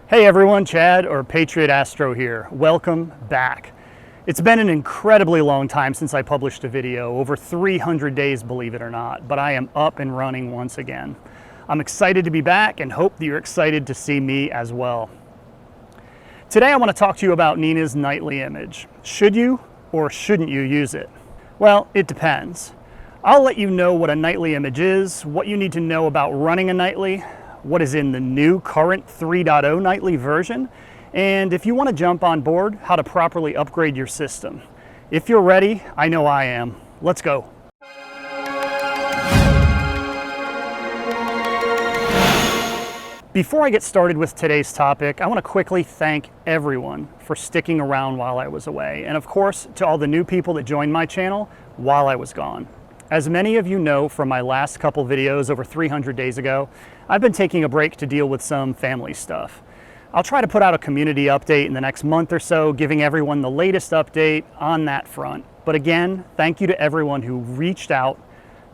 Hey everyone, Chad or Patriot Astro here. Welcome back. It's been an incredibly long time since I published a video, over 300 days, believe it or not, but I am up and running once again. I'm excited to be back and hope that you're excited to see me as well. Today I want to talk to you about Nina's nightly image. Should you or shouldn't you use it? Well, it depends. I'll let you know what a nightly image is, what you need to know about running a nightly, what is in the new current 3.0 nightly version, and if you want to jump on board, how to properly upgrade your system. If you're ready, I know I am. Let's go. Before I get started with today's topic, I want to quickly thank everyone for sticking around while I was away, and of course to all the new people that joined my channel while I was gone. As many of you know from my last couple videos over 300 days ago, I've been taking a break to deal with some family stuff. I'll try to put out a community update in the next month or so, giving everyone the latest update on that front. But again, thank you to everyone who reached out,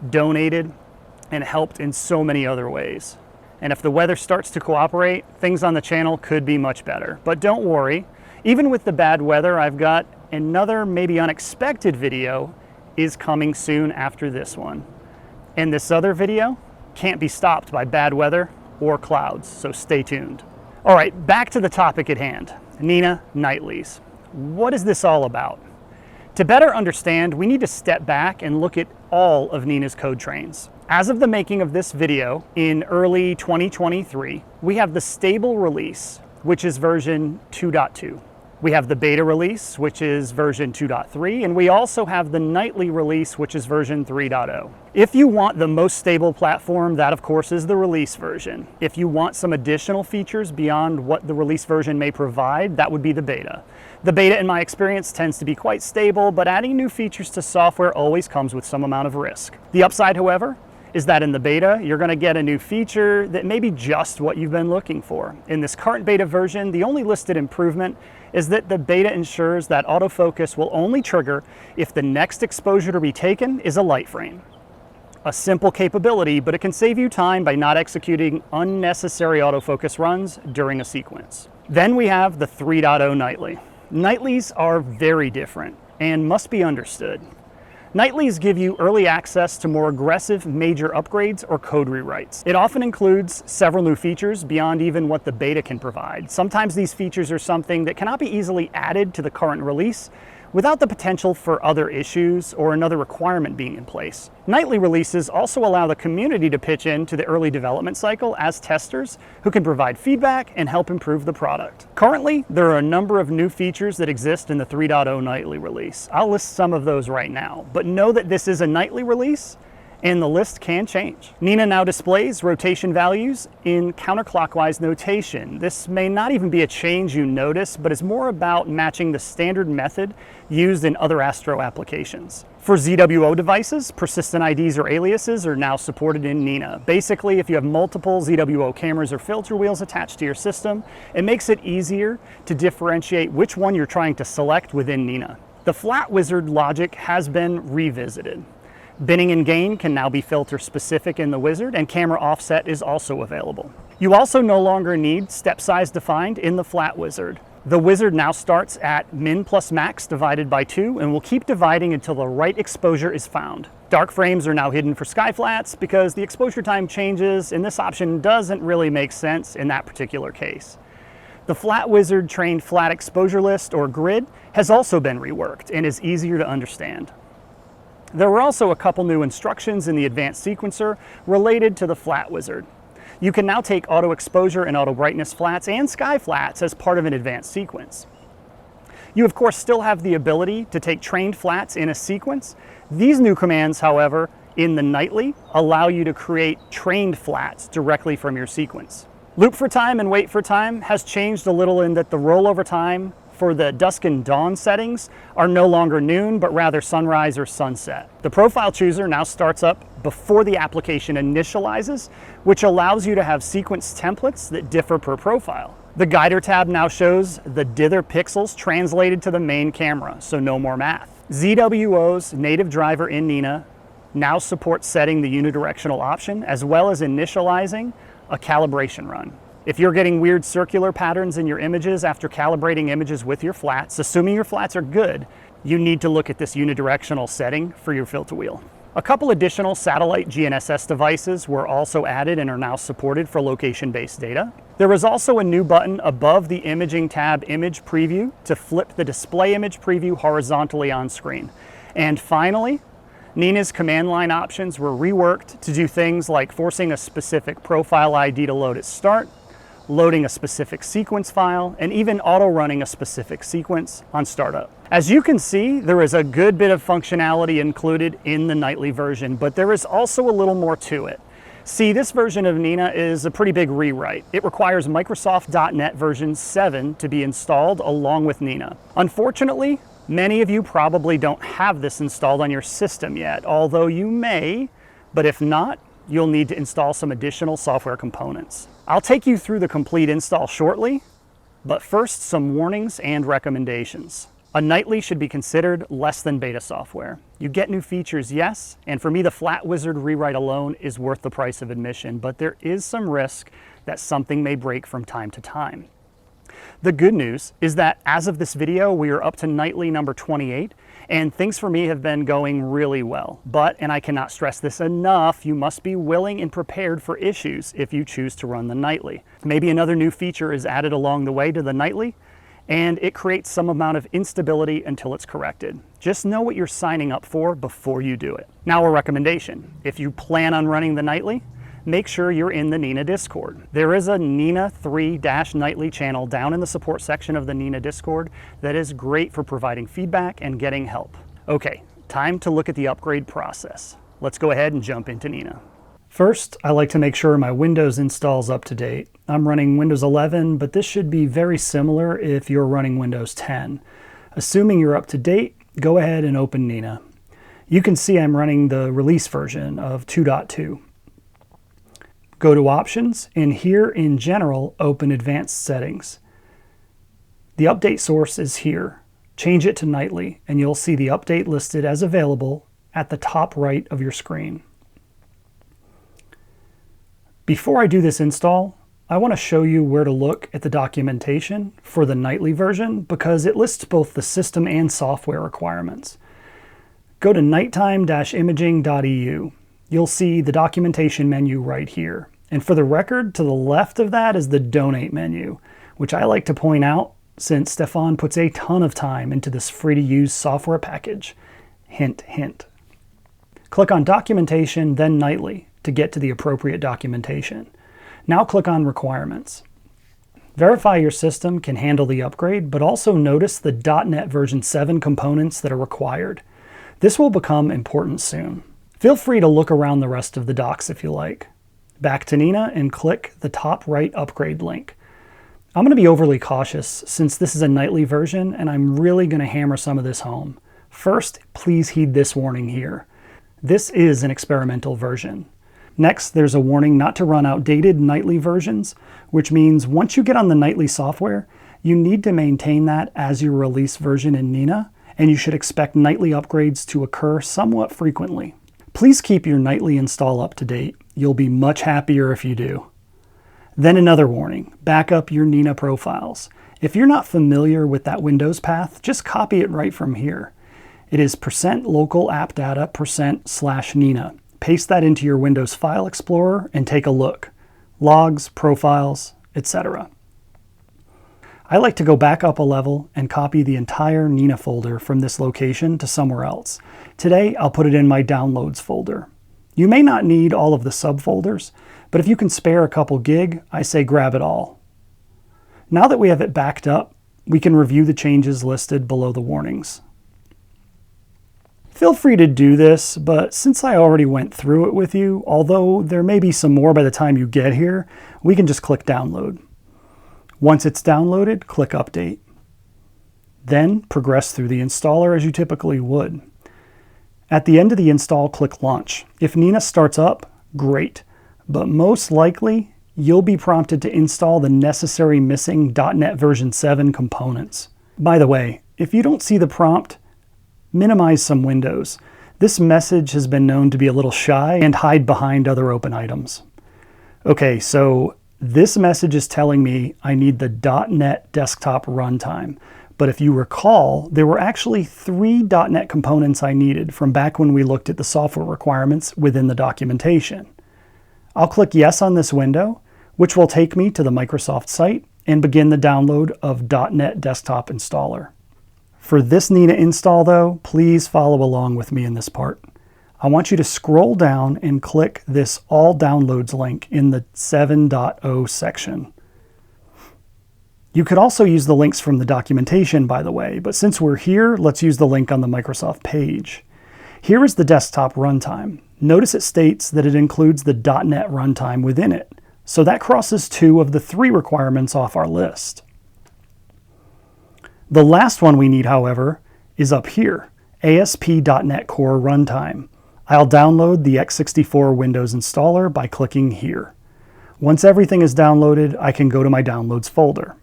donated, and helped in so many other ways. And if the weather starts to cooperate, things on the channel could be much better. But don't worry, even with the bad weather, I've got another maybe unexpected video is coming soon after this one. And this other video can't be stopped by bad weather or clouds, so stay tuned. All right, back to the topic at hand, Nina nightlies. What is this all about? To better understand, we need to step back and look at all of Nina's code trains. As of the making of this video in early 2023, we have the stable release, which is version 2.2. We have the beta release, which is version 2.3, and we also have the nightly release, which is version 3.0. If you want the most stable platform, that of course is the release version. If you want some additional features beyond what the release version may provide, that would be the beta. The beta, in my experience, tends to be quite stable, but adding new features to software always comes with some amount of risk. The upside, however, is that in the beta, you're going to get a new feature that may be just what you've been looking for. In this current beta version, the only listed improvement is that the beta ensures that autofocus will only trigger if the next exposure to be taken is a light frame. A simple capability, but it can save you time by not executing unnecessary autofocus runs during a sequence. Then we have the 3.0 nightly. Nightlies are very different and must be understood. Nightlies give you early access to more aggressive major upgrades or code rewrites. It often includes several new features beyond even what the beta can provide. Sometimes these features are something that cannot be easily added to the current release without the potential for other issues or another requirement being in place. Nightly releases also allow the community to pitch in to the early development cycle as testers who can provide feedback and help improve the product. Currently, there are a number of new features that exist in the 3.0 nightly release. I'll list some of those right now, but know that this is a nightly release and the list can change. Nina now displays rotation values in counterclockwise notation. This may not even be a change you notice, but is more about matching the standard method used in other Astro applications. For ZWO devices, persistent IDs or aliases are now supported in Nina. Basically, if you have multiple ZWO cameras or filter wheels attached to your system, it makes it easier to differentiate which one you're trying to select within Nina. The flat wizard logic has been revisited. Binning and gain can now be filter specific in the wizard, and camera offset is also available. You also no longer need step size defined in the flat wizard. The wizard now starts at min plus max divided by 2 and will keep dividing until the right exposure is found. Dark frames are now hidden for sky flats because the exposure time changes, and this option doesn't really make sense in that particular case. The flat wizard trained flat exposure list or grid has also been reworked and is easier to understand. There were also a couple new instructions in the advanced sequencer related to the flat wizard. You can now take auto exposure and auto brightness flats and sky flats as part of an advanced sequence. You of course still have the ability to take trained flats in a sequence. These new commands, however, in the nightly allow you to create trained flats directly from your sequence. Loop for time and wait for time has changed a little in that the rollover time for the dusk and dawn settings are no longer noon, but rather sunrise or sunset. The profile chooser now starts up before the application initializes, which allows you to have sequence templates that differ per profile. The guider tab now shows the dither pixels translated to the main camera, so no more math. ZWO's native driver in Nina now supports setting the unidirectional option as well as initializing a calibration run. If you're getting weird circular patterns in your images after calibrating images with your flats, assuming your flats are good, you need to look at this unidirectional setting for your filter wheel. A couple additional satellite GNSS devices were also added and are now supported for location-based data. There was also a new button above the Imaging tab Image Preview to flip the display image preview horizontally on screen. And finally, Nina's command line options were reworked to do things like forcing a specific profile ID to load at start, loading a specific sequence file, and even auto-running a specific sequence on startup. As you can see, there is a good bit of functionality included in the nightly version, but there is also a little more to it. See, this version of Nina is a pretty big rewrite. It requires Microsoft.NET version 7 to be installed along with Nina. Unfortunately, many of you probably don't have this installed on your system yet, although you may, but if not, you'll need to install some additional software components. I'll take you through the complete install shortly, but first some warnings and recommendations. A nightly should be considered less than beta software. You get new features, yes, and for me the Flat Wizard rewrite alone is worth the price of admission, but there is some risk that something may break from time to time. The good news is that as of this video, we are up to nightly number 28, and things for me have been going really well. But, and I cannot stress this enough, you must be willing and prepared for issues if you choose to run the nightly. Maybe another new feature is added along the way to the nightly, and it creates some amount of instability until it's corrected. Just know what you're signing up for before you do it. Now, a recommendation. If you plan on running the nightly, make sure you're in the Nina Discord. There is a Nina 3-Nightly channel down in the support section of the Nina Discord that is great for providing feedback and getting help. Okay, time to look at the upgrade process. Let's go ahead and jump into Nina. First, I like to make sure my Windows install is up to date. I'm running Windows 11, but this should be very similar if you're running Windows 10. Assuming you're up to date, go ahead and open Nina. You can see I'm running the release version of 2.2. Go to Options, and here in General, open Advanced Settings. The update source is here. Change it to Nightly, and you'll see the update listed as available at the top right of your screen. Before I do this install, I want to show you where to look at the documentation for the nightly version because it lists both the system and software requirements. Go to nighttime-imaging.eu. You'll see the documentation menu right here. And for the record, to the left of that is the donate menu, which I like to point out since Stefan puts a ton of time into this free-to-use software package. Hint, hint. Click on Documentation, then Nightly to get to the appropriate documentation. Now click on Requirements. Verify your system can handle the upgrade, but also notice the .NET version 7 components that are required. This will become important soon. Feel free to look around the rest of the docs if you like. Back to Nina and click the top right upgrade link. I'm going to be overly cautious since this is a nightly version and I'm really going to hammer some of this home. First, please heed this warning here. This is an experimental version. Next, there's a warning not to run outdated nightly versions, which means once you get on the nightly software, you need to maintain that as your release version in Nina, and you should expect nightly upgrades to occur somewhat frequently. Please keep your nightly install up to date. You'll be much happier if you do. Then another warning, back up your Nina profiles. If you're not familiar with that Windows path, just copy it right from here. It is %localappdata%/Nina. Paste that into your Windows File Explorer and take a look. Logs, profiles, etc. I like to go back up a level and copy the entire Nina folder from this location to somewhere else. Today, I'll put it in my Downloads folder. You may not need all of the subfolders, but if you can spare a couple gig, I say grab it all. Now that we have it backed up, we can review the changes listed below the warnings. Feel free to do this, but since I already went through it with you, although there may be some more by the time you get here, we can just click Download. Once it's downloaded, click Update. Then progress through the installer as you typically would. At the end of the install, click Launch. If Nina starts up, great, but most likely you'll be prompted to install the necessary missing .NET version 7 components. By the way, if you don't see the prompt, minimize some windows. This message has been known to be a little shy and hide behind other open items. Okay, so This message is telling me I need the .NET desktop runtime. But if you recall, there were actually 3 .NET components I needed from back when we looked at the software requirements within the documentation. I'll click yes on this window, which will take me to the Microsoft site and begin the download of .NET Desktop Installer. For this Nina install though, please follow along with me in this part. I want you to scroll down and click this All Downloads link in the 7.0 section. You could also use the links from the documentation, by the way, but since we're here, let's use the link on the Microsoft page. Here is the desktop runtime. Notice it states that it includes the .NET runtime within it, so that crosses 2 of the 3 requirements off our list. The last one we need, however, is up here, ASP.NET Core Runtime. I'll download the x64 Windows installer by clicking here. Once everything is downloaded, I can go to my Downloads folder.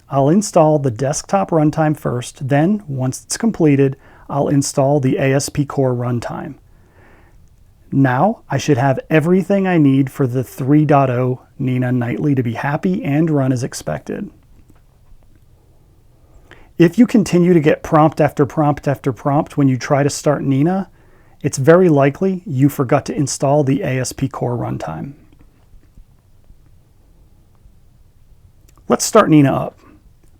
I'll install the desktop runtime first, then, once it's completed, I'll install the ASP Core Runtime. Now, I should have everything I need for the 3.0 Nina Nightly to be happy and run as expected. If you continue to get prompt after prompt after prompt when you try to start Nina, it's very likely you forgot to install the ASP Core Runtime. Let's start Nina up.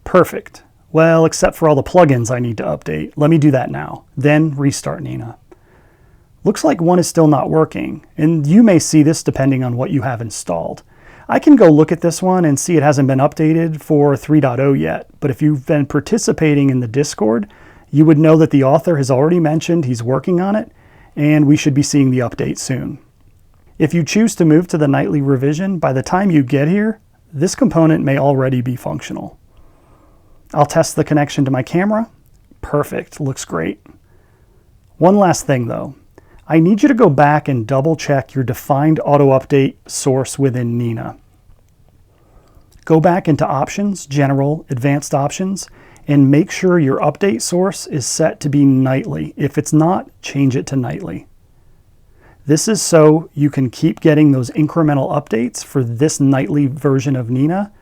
Perfect. Well, except for all the plugins I need to update. Let me do that now. Then restart Nina. Looks like one is still not working, and you may see this depending on what you have installed. I can go look at this one and see it hasn't been updated for 3.0 yet, but if you've been participating in the Discord, you would know that the author has already mentioned he's working on it, and we should be seeing the update soon. If you choose to move to the nightly revision, by the time you get here, this component may already be functional. I'll test the connection to my camera. Perfect, looks great. One last thing though. I need you to go back and double check your defined auto update source within Nina. Go back into Options, General, Advanced Options, and make sure your update source is set to be nightly. If it's not, change it to nightly. This is so you can keep getting those incremental updates for this nightly version of Nina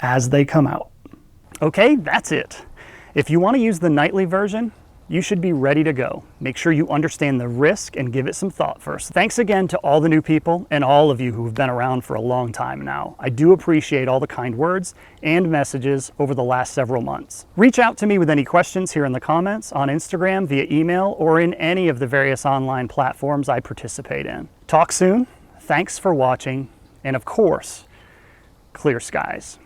as they come out. Okay, that's it. If you want to use the nightly version, you should be ready to go. Make sure you understand the risk and give it some thought first. Thanks again to all the new people and all of you who've been around for a long time now. I do appreciate all the kind words and messages over the last several months. Reach out to me with any questions here in the comments, on Instagram, via email, or in any of the various online platforms I participate in. Talk soon. Thanks for watching. And of course, clear skies.